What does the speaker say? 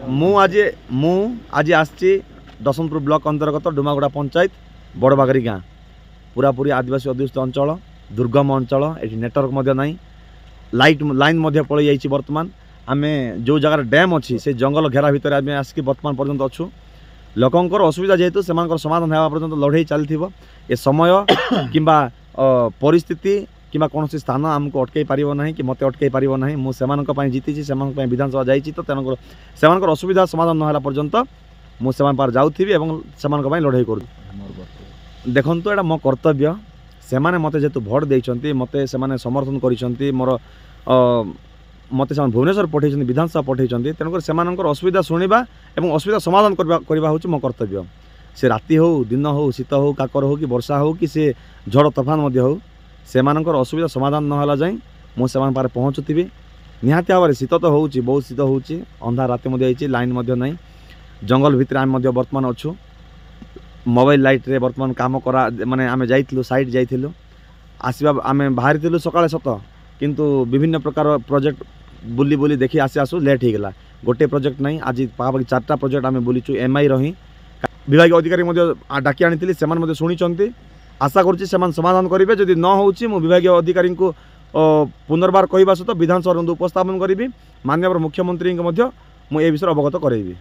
मु आज आसी दशमपुर ब्लॉक अंतर्गत डुमागुड़ा पंचायत बड़बागरी गाँ पूरापूरी आदिवासी अध्युषित अंचल दुर्गम अंचल ये नेटवर्क ना लाइन पड़ जाइए। बर्तमान आम जो जगार डैम अच्छी से जंगल घेरा भितर आम आसिक बर्तमान पर्यंत अच्छु लोकंर असुविधा जेहेतु से समाधान होगा पर्यंत लड़े चलती ए समय किंबा परिस्थिति किंबा कौन स्थान आमको अटकई पारिबो नहीं कि मते अटकई पारिबो नहीं। मु सेमानक पई जीतीची सेमानक पई विधानसभा जाइची तो सेमानकर असुविधा समाधान नहला पर्यंत मु सेमान पार जाउथिबी एवं सेमानक पई लड़ाई करू। देखंतु एटा मो कर्तव्य सेमाने मते जेतु भोट देइछंती मते सेमाने समर्थन करिसंती मोर मते सेमान भुवनेश्वर पठेइछंती विधानसभा पठेइछंती तेनकर सेमानकर असुविधा सुनिबा एवं असुविधा समाधान करबा होची मो कर्तव्य। से राति हो दिन हो शीत हो काकर हो कि वर्षा हो कि से झड़ तोफान मध्य हो सेमानकर असुविधा समाधान नहला जाए मु सेमान पारे पहुँचुथिबी। निहाती भाव शीत तो होउची बहुत शीत होउची अंधार राति मध्य आइची लाइन मध्य नहीं जंगल भितर आम मध्य वर्तमान अच्छु मोबाइल लाइट रे वर्तमान काम करा माने आमे जाइथिलु साइड जाइथिलु आसीबा आमे बाहर थिलु सकाळे सत किंतु विभिन्न प्रकार प्रोजेक्ट बुली बुली देखि आसी आसु लेट हो गला गोटे प्रोजेक्ट नहीं आज पाखापाखि 4टा प्रोजेक्ट आमे बुलीचु एमआई रही विभाग अधिकारी मध्य डाकी आनी से शुणी आशा करुच्ची से समाधान करेंगे जदि न होउची मु विभाग अधिकारी को पुनर्बार कहवा सहित विधानसभा उपस्थापन करी माननीय मुख्यमंत्री मु ए विषय अवगत करेबी।